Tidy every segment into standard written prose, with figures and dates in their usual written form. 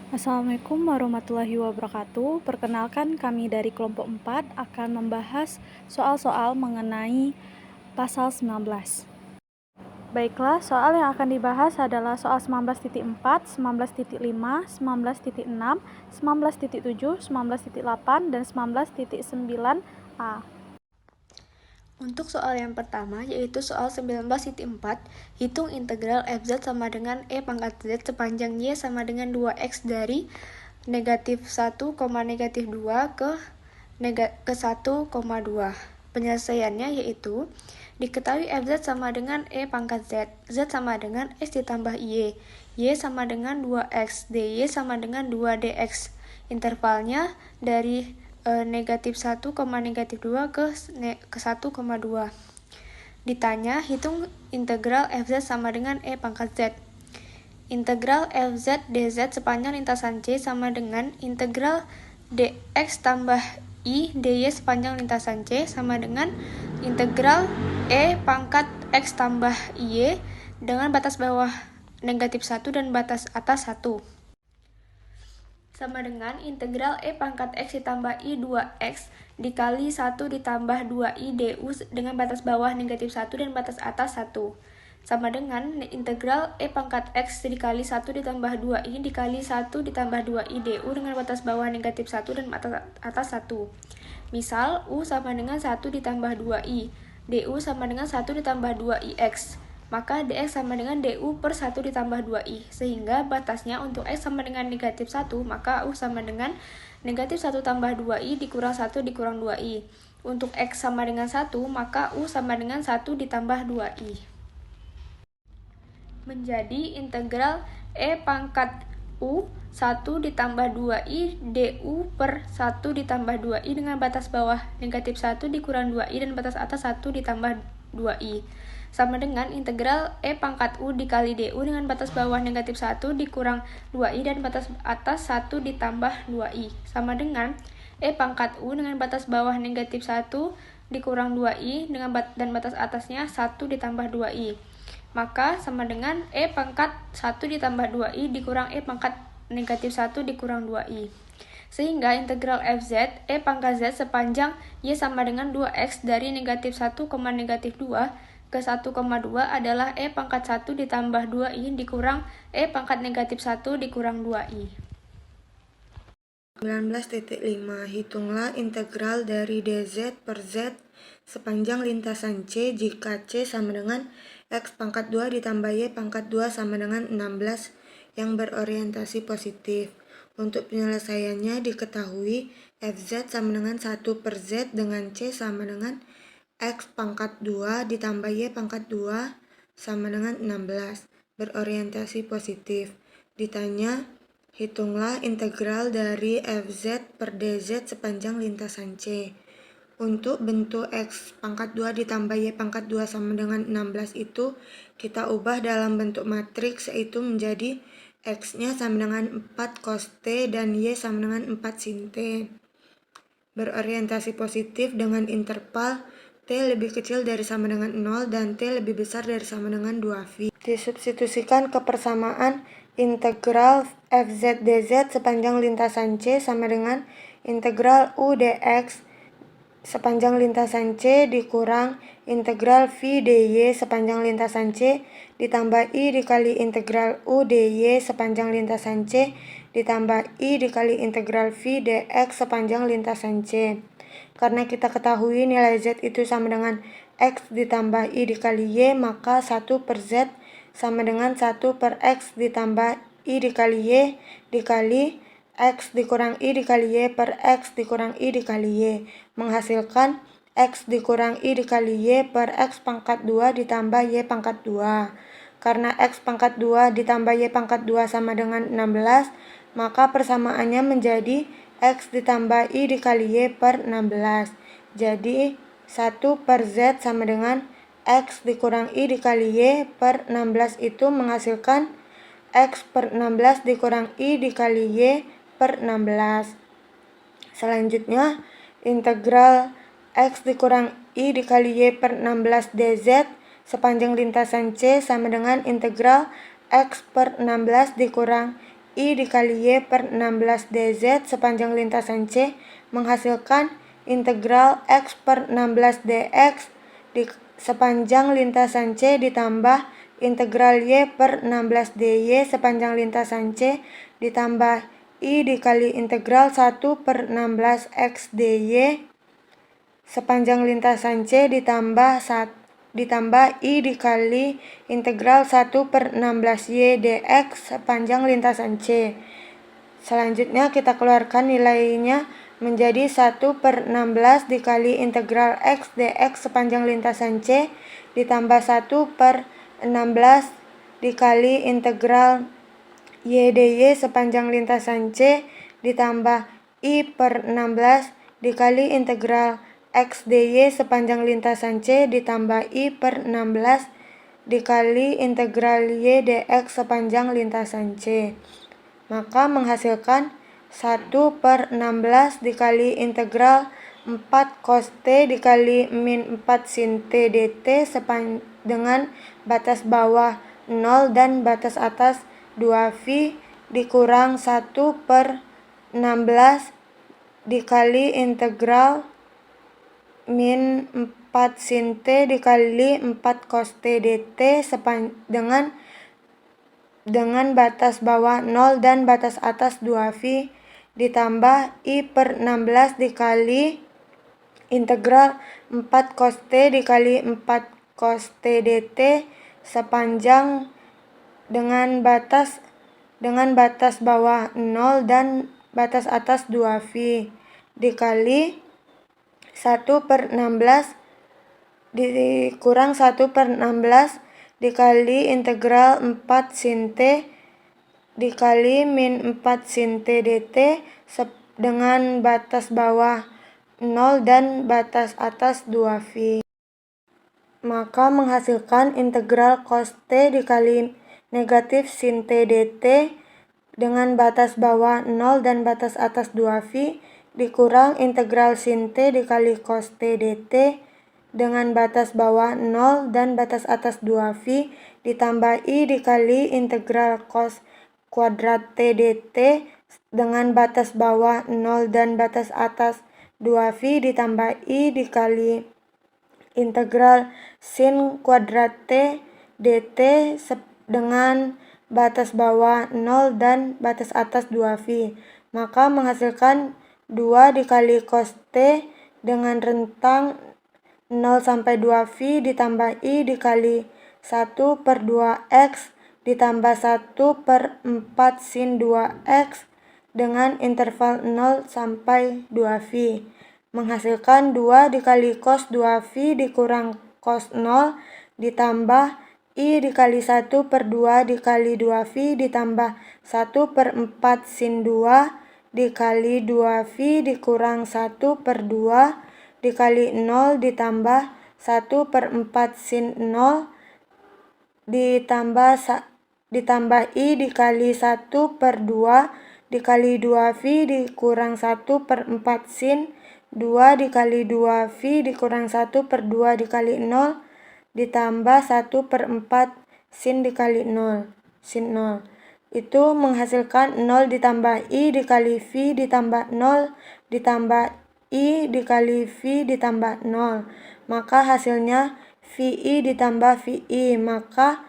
Assalamualaikum warahmatullahi wabarakatuh. Perkenalkan, kami dari kelompok 4 akan membahas soal-soal mengenai pasal 19. Baiklah, soal yang akan dibahas adalah soal 19.4, 19.5, 19.6, 19.7, 19.8, dan 19.9a. Untuk soal yang pertama, yaitu soal 19.4, hitung integral fz sama dengan e pangkat z sepanjang y sama dengan 2x dari negatif 1, negatif 2 ke 1,2. Penyelesaiannya yaitu, diketahui fz sama dengan e pangkat z, z sama dengan x ditambah y sama dengan 2x, dy sama dengan 2dx. Intervalnya dari negatif 1, negatif 2 ke 1,2. Ditanya, hitung integral fz sama dengan e pangkat z. Integral fz dz sepanjang lintasan C sama dengan integral dx tambah i dy sepanjang lintasan C sama dengan integral e pangkat x tambah y dengan batas bawah negatif 1 dan batas atas 1. Sama dengan integral e pangkat x ditambah i 2x dikali 1 ditambah 2i du dengan batas bawah negatif 1 dan batas atas 1. Sama dengan integral e pangkat x dikali 1 ditambah 2i dikali 1 ditambah 2i du dengan batas bawah negatif 1 dan batas atas 1. Misal, u sama dengan 1 ditambah 2i, du sama dengan 1 ditambah 2ix. Maka dx sama dengan du per 1 ditambah 2i, sehingga batasnya untuk x sama dengan negatif 1, maka u sama dengan negatif 1 tambah 2i dikurang 1 dikurang 2i. Untuk x sama dengan 1, maka u sama dengan 1 ditambah 2i. Menjadi integral e pangkat u 1 ditambah 2i du per 1 ditambah 2i dengan batas bawah negatif 1 dikurang 2i dan batas atas 1 ditambah 2i. Sama dengan integral e pangkat u dikali du dengan batas bawah negatif 1 dikurang 2i dan batas atas 1 ditambah 2i. Sama dengan e pangkat u dengan batas bawah negatif 1 dikurang 2i dengan dan batas atasnya 1 ditambah 2i. Maka sama dengan e pangkat 1 ditambah 2i dikurang e pangkat negatif 1 dikurang 2i. Sehingga integral fz e pangkat z sepanjang y sama dengan 2x dari negatif 1, negatif 2 ke 1,2 adalah e pangkat 1 ditambah 2i dikurang e pangkat negatif 1 dikurang 2i. 19.5. Hitunglah integral dari dz per z sepanjang lintasan C jika C sama dengan x pangkat 2 ditambah y pangkat 2 sama dengan 16 yang berorientasi positif. Untuk penyelesaiannya diketahui fz sama dengan 1 per z dengan C sama dengan x pangkat 2 ditambah y pangkat 2 sama dengan 16, berorientasi positif. Ditanya, hitunglah integral dari fz per dz sepanjang lintasan C. Untuk bentuk x pangkat 2 ditambah y pangkat 2 sama dengan 16 itu kita ubah dalam bentuk matriks, yaitu menjadi x-nya sama dengan 4 cos t dan y sama dengan 4 sin t. Berorientasi positif dengan interval t lebih kecil dari sama dengan 0 dan t lebih besar dari sama dengan 2v. Disubstitusikan ke persamaan integral fz dz sepanjang lintasan C sama dengan integral u dx sepanjang lintasan C dikurang integral v dy sepanjang lintasan C ditambah i dikali integral u dy sepanjang lintasan C ditambah i dikali integral v dx sepanjang lintasan C. Karena kita ketahui nilai z itu sama dengan x ditambah i dikali y, maka 1 per z sama dengan 1 per x ditambah i dikali y dikali x dikurang i dikali y per x dikurang i dikali y, menghasilkan x dikurang i dikali y per x pangkat 2 ditambah y pangkat 2. Karena x pangkat 2 ditambah y pangkat 2 sama dengan 16, maka persamaannya menjadi x ditambah i dikali y per 16. Jadi 1 per z sama dengan x dikurang i dikali y per 16 itu menghasilkan x per 16 dikurang i dikali y per 16. Selanjutnya, integral x dikurang i dikali y per 16 dz sepanjang lintasan C sama dengan integral x per 16 dikurang I dikali Y per 16 dz sepanjang lintasan C menghasilkan integral X per 16 dx sepanjang lintasan C ditambah integral Y per 16 dy sepanjang lintasan C ditambah I dikali integral 1 per 16 X dy sepanjang lintasan C ditambah I dikali integral 1 per 16 Y dx sepanjang lintasan C. Selanjutnya kita keluarkan nilainya menjadi 1 per 16 dikali integral X dx sepanjang lintasan C ditambah 1 per 16 dikali integral Y dy sepanjang lintasan C ditambah I per 16 dikali integral X dy sepanjang lintasan C ditambah I per 16 dikali integral Y dx sepanjang lintasan C. Maka menghasilkan 1 per 16 dikali integral 4 cos T dikali min 4 sin T dt dengan batas bawah 0 dan batas atas 2π dikurang 1 per 16 dikali integral min 4 sin T dikali 4 cos T dt dengan batas bawah 0 dan batas atas 2π ditambah I per 16 dikali integral 4 cos T dikali 4 cos T dt sepanjang dengan batas bawah 0 dan batas atas 2π dikali 1 per 16 dikurang 1 per 16 dikali integral 4 sin T dikali min 4 sin T dt dengan batas bawah 0 dan batas atas 2π. Maka menghasilkan integral cos T dikali negatif sin T dt dengan batas bawah 0 dan batas atas 2π dikurang integral sin T dikali cos T dt dengan batas bawah 0 dan batas atas 2π ditambah I dikali integral cos kuadrat T dt dengan batas bawah 0 dan batas atas 2π ditambah I dikali integral sin kuadrat T dt dengan batas bawah 0 dan batas atas 2π. Maka menghasilkan 2 dikali cos T dengan rentang 0 sampai 2π ditambah I dikali 1 per 2x ditambah 1 per 4 sin 2x dengan interval 0 sampai 2π. Menghasilkan 2 dikali cos 2π dikurang cos 0 ditambah I dikali 1 per 2 dikali 2π ditambah 1 per 4 sin 2 dikali 2π dikurang 1 per 2 dikali 0 ditambah 1 per 4 sin 0 ditambah I dikali 1 per 2 dikali 2π dikurang 1 per 4 sin 2 dikali 2π dikurang 1 per 2 dikali 0 ditambah 1 per 4 sin dikali 0 sin 0. Itu menghasilkan 0 ditambah I dikali V ditambah 0 ditambah I dikali V ditambah 0. Maka hasilnya VI ditambah VI, maka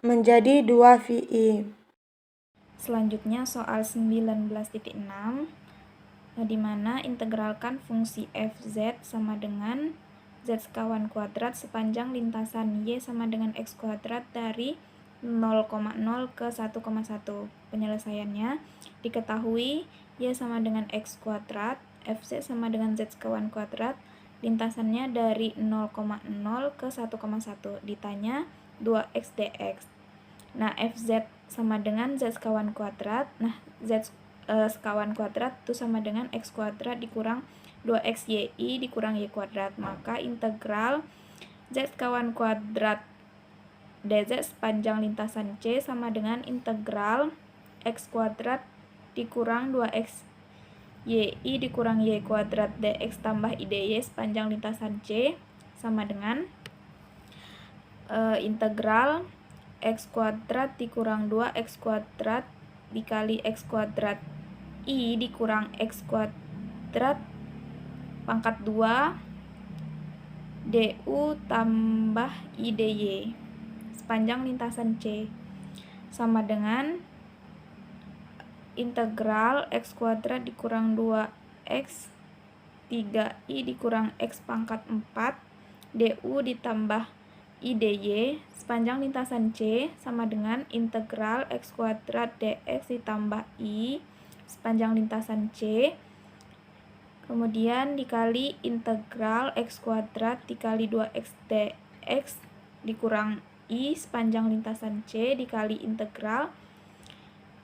menjadi 2 VI. Selanjutnya soal 19.6, di mana integralkan fungsi fz sama dengan z sekawan kuadrat sepanjang lintasan y sama dengan x kuadrat dari 0,0 ke 1,1. Penyelesaiannya diketahui y sama dengan x kuadrat, fz sama dengan z sekawan kuadrat, lintasannya dari 0,0 ke 1,1. Ditanya 2x dx. Nah, fz sama dengan z sekawan kuadrat. Nah, z sekawan kuadrat itu sama dengan x kuadrat dikurang 2xyi dikurang y kuadrat. Maka integral z sekawan kuadrat dz sepanjang lintasan C sama dengan integral x kuadrat dikurang 2xyi dikurang y kuadrat dx tambah i dy sepanjang lintasan C sama dengan integral x kuadrat dikurang 2x kuadrat dikali X kuadrat I dikurang X kuadrat pangkat 2 DU tambah I DY sepanjang lintasan C sama dengan integral X kuadrat dikurang 2X 3I dikurang X pangkat 4 DU ditambah I DY sepanjang lintasan C sama dengan integral X kuadrat DX ditambah I sepanjang lintasan C, kemudian dikali integral X kuadrat dikali 2X DX dikurang I sepanjang lintasan C dikali integral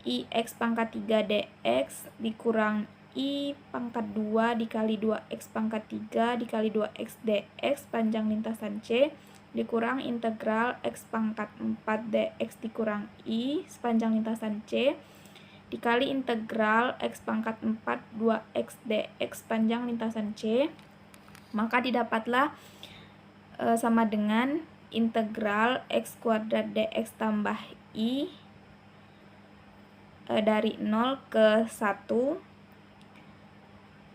IX pangkat 3 DX dikurang I pangkat 2 dikali 2X pangkat 3 dikali 2X DX sepanjang lintasan C dikurang integral X pangkat 4 DX dikurang I sepanjang lintasan C dikali integral X pangkat 4 2X DX sepanjang lintasan C, maka didapatlah sama dengan integral X kuadrat DX tambah I dari 0 ke 1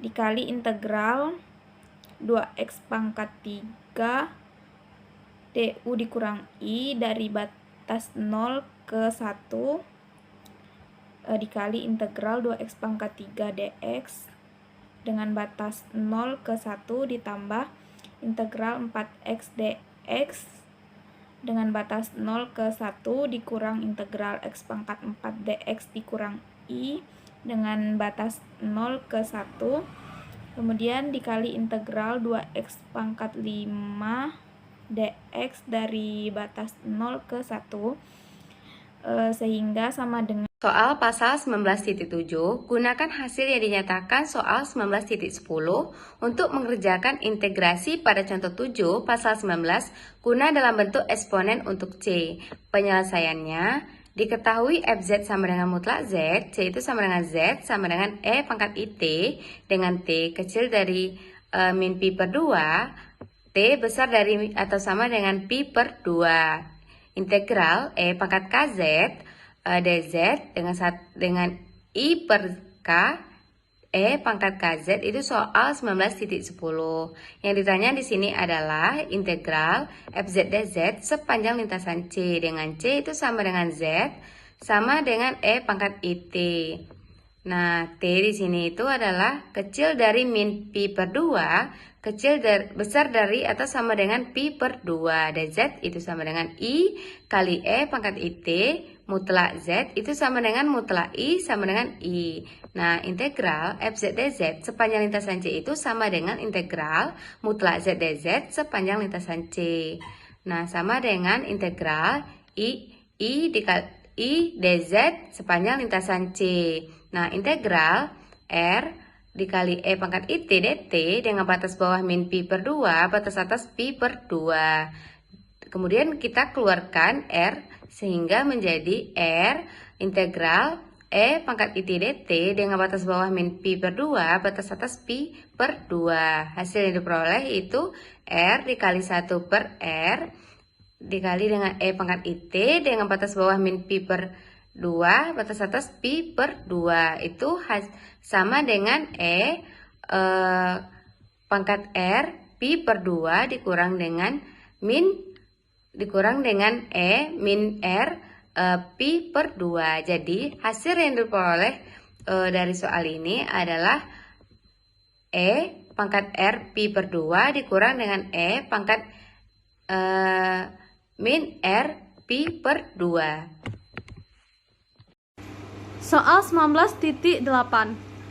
dikali integral 2X pangkat 3 DU dikurang I dari batas 0 ke 1 dikali integral 2X pangkat 3 DX dengan batas 0 ke 1 ditambah integral 4X DX dengan batas 0 ke 1 dikurang integral X pangkat 4 DX dikurang I dengan batas 0 ke 1 kemudian dikali integral 2X pangkat 5 DX dari batas 0 ke 1 sehingga sama dengan soal pasal 19.7, gunakan hasil yang dinyatakan soal 19.10 untuk mengerjakan integrasi pada contoh 7 pasal 19 guna dalam bentuk eksponen untuk C. Penyelesaiannya, diketahui FZ sama dengan mutlak Z, C itu sama dengan Z sama dengan E pangkat IT dengan T kecil dari min Pi per 2, T besar dari atau sama dengan Pi per 2. Integral E pangkat KZ dz dengan I per K E pangkat KZ itu soal 19.10. Yang ditanya di sini adalah integral FZ dz sepanjang lintasan C dengan C itu sama dengan Z sama dengan E pangkat IT. Nah, T di sini itu adalah kecil dari min Pi per 2, besar dari atau sama dengan Pi per 2. dz itu sama dengan I kali E pangkat IT mutlak Z itu sama dengan mutlak I sama dengan I. Nah, integral FZ dz sepanjang lintasan C itu sama dengan integral mutlak Z dz sepanjang lintasan C. Nah, sama dengan integral I dz sepanjang lintasan C. Nah, integral R dikali E pangkat IT dt dengan batas bawah min Pi per 2, batas atas Pi per 2. Kemudian kita keluarkan R sehingga menjadi R integral E pangkat IT dt dengan batas bawah min Pi per 2, batas atas Pi per 2. Hasil yang diperoleh itu R dikali 1 per R dikali dengan E pangkat IT dengan batas bawah min Pi per 2, batas atas Pi per 2. Itu sama dengan pangkat R Pi per 2 dikurang dengan E min R Pi per 2. Jadi hasil yang diperoleh dari soal ini adalah E pangkat R Pi per 2 dikurang dengan E pangkat min R Pi per 2. Soal 19.8.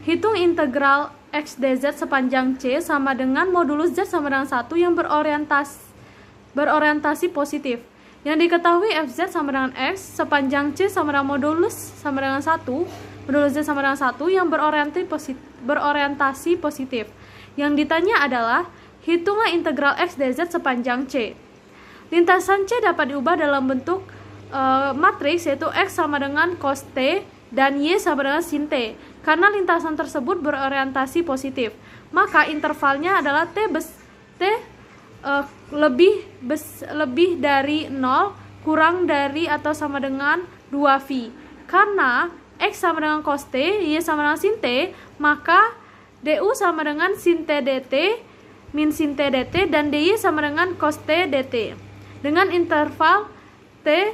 Hitung integral X dz sepanjang C sama dengan modulus Z sama dengan 1 yang berorientasi positif. Yang diketahui Fz sama dengan X, sepanjang C sama dengan modulus sama dengan 1, modulus Z sama dengan 1 yang berorientasi positif. Yang ditanya adalah, hitunglah integral X dz sepanjang C. Lintasan C dapat diubah dalam bentuk matriks, yaitu X sama dengan cos T dan Y sama dengan sin T. Karena lintasan tersebut berorientasi positif, maka intervalnya adalah lebih dari 0 kurang dari atau sama dengan 2V. Karena X sama dengan cos T, Y sama dengan sin T, maka DU sama dengan sin T dt min sin T dt, dan DY sama dengan cos T dt. Dengan interval T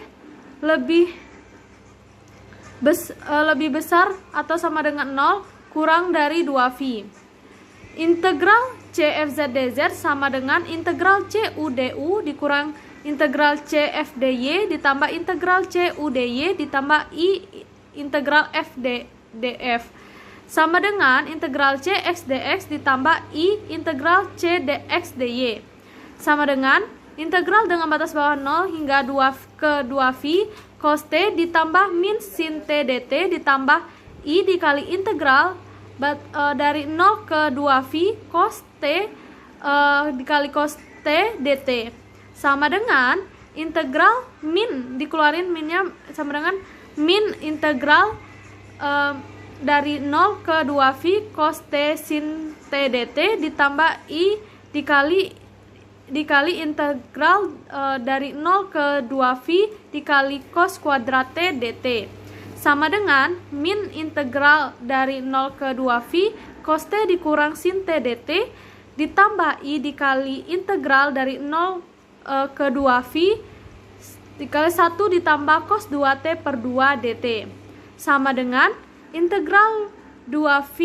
lebih besar atau sama dengan 0 kurang dari 2V. Integral CFZ dz sama dengan integral CU du dikurang integral CF dy ditambah integral CU dy ditambah I integral F df sama dengan integral Cx dx ditambah I integral C dx dy sama dengan integral dengan batas bawah 0 hingga 2 ke 2V cos T ditambah min sin T dt ditambah I dikali integral dari 0 ke 2V cos T dikali cos T dt sama dengan integral min, dikeluarin minnya sama dengan min integral dari 0 ke 2V cos T sin T dt ditambah I dikali integral dari 0 ke 2V dikali cos kuadrat T dt sama dengan min integral dari 0 ke 2V cos T dikurang sin T dt ditambah I dikali integral dari 0 ke 2V dikali 1 ditambah cos 2T per 2 dt sama dengan integral 2V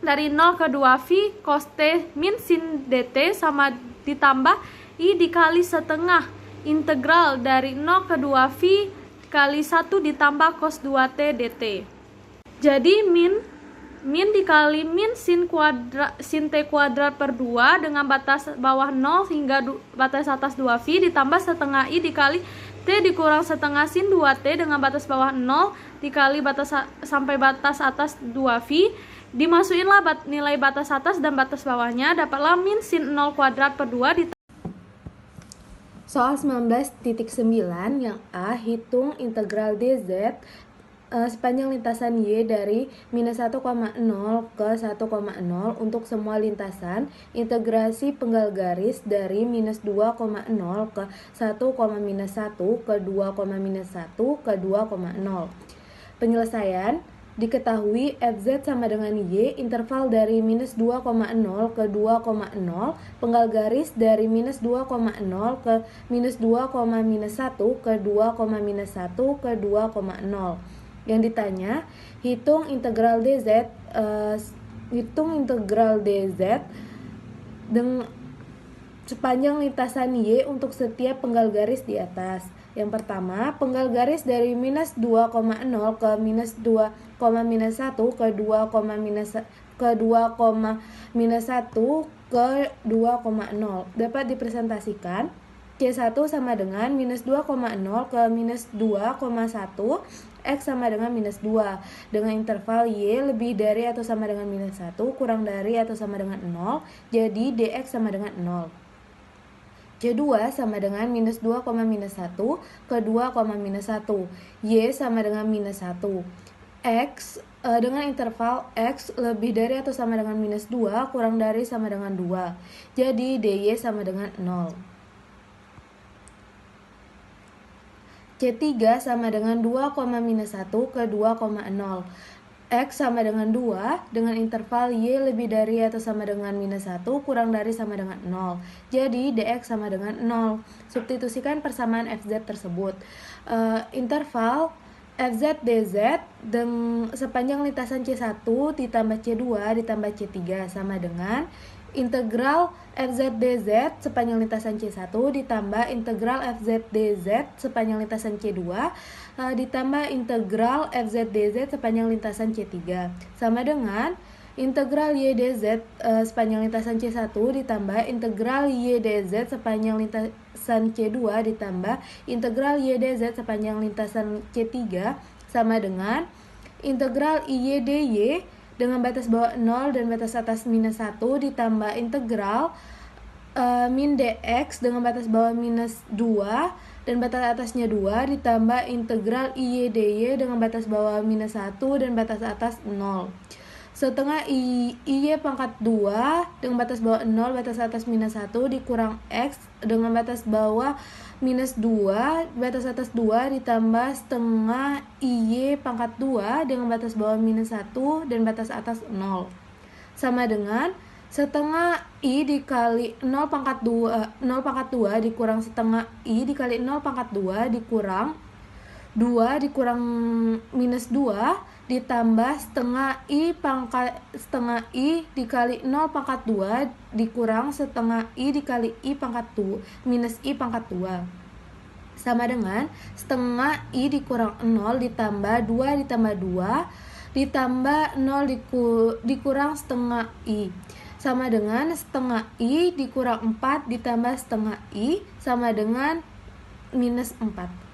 dari 0 ke 2V cos T min sin dt sama ditambah I dikali setengah integral dari 0 ke 2V dikali 1 ditambah cos 2T dt. Jadi min dikali min sin T kuadrat per 2 dengan batas bawah 0 hingga batas atas 2V ditambah setengah I dikali T dikurang setengah sin 2T dengan batas bawah 0 dikali batas sampai batas atas 2V, dimasukinlah nilai batas atas dan batas bawahnya, dapatlah min sin 0 kuadrat per 2 Soal 19.9 yang A, hitung integral dz sepanjang lintasan Y dari minus 1,0 ke 1,0 untuk semua lintasan, integrasi penggal garis dari minus 2,0 ke 1,-1 ke 2,-1 ke 2,0. Penyelesaian, diketahui Fz sama dengan Y, interval dari minus 2,0 ke 2,0, penggal garis dari minus 2,0 ke minus 2,-1 ke 2,-1 ke 2,0. Yang ditanya, hitung integral dz dengan sepanjang lintasan Y untuk setiap penggal garis di atas. Yang pertama, penggal garis dari minus 2,0 ke minus 2,-1 ke 2,-1 ke 2,0 dapat dipresentasikan C1 sama dengan minus 2,0 ke minus 2,1 X sama dengan minus 2 dengan interval Y lebih dari atau sama dengan minus 1 kurang dari atau sama dengan 0, jadi DX sama dengan 0. C2 sama dengan minus 2, minus 1 ke 2, minus 1, Y sama dengan minus 1. X dengan interval X lebih dari atau sama dengan minus 2 kurang dari sama dengan 2, jadi DY sama dengan 0. C3 sama dengan 2, minus 1 ke 2,0. X sama dengan 2 dengan interval Y lebih dari atau sama dengan minus 1 kurang dari sama dengan 0. Jadi DX sama dengan 0. Substitusikan persamaan FZ tersebut. Interval FZ DZ sepanjang lintasan C1 ditambah C2 ditambah C3 sama dengan integral FZ DZ sepanjang lintasan C1 ditambah integral FZ DZ sepanjang lintasan C2 ditambah integral FZ DZ sepanjang lintasan C3 sama dengan integral Y DZ sepanjang lintasan C1 ditambah integral Y DZ sepanjang lintasan C2 ditambah integral Y DZ sepanjang lintasan C3 sama dengan integral IY DY dengan batas bawah 0 dan batas atas minus 1 ditambah integral min dx dengan batas bawah minus 2 dan batas atasnya 2 ditambah integral IY DY dengan batas bawah minus 1 dan batas atas 0. setengah I pangkat 2 dengan batas bawah 0, batas atas minus 1 dikurang X dengan batas bawah minus 2, batas atas 2 ditambah setengah I pangkat 2 dengan batas bawah minus 1 dan batas atas 0. Sama dengan setengah I dikali 0 pangkat 2 dikurang setengah I dikali 0 pangkat 2 dikurang 2 dikurang minus 2 ditambah setengah I dikali 0 pangkat 2 dikurang setengah I dikali I pangkat 2 minus I pangkat 2 sama dengan setengah I dikurang 0 ditambah 2 ditambah 2 ditambah 0 dikurang setengah I sama dengan setengah I dikurang 4 ditambah setengah I sama dengan minus 4.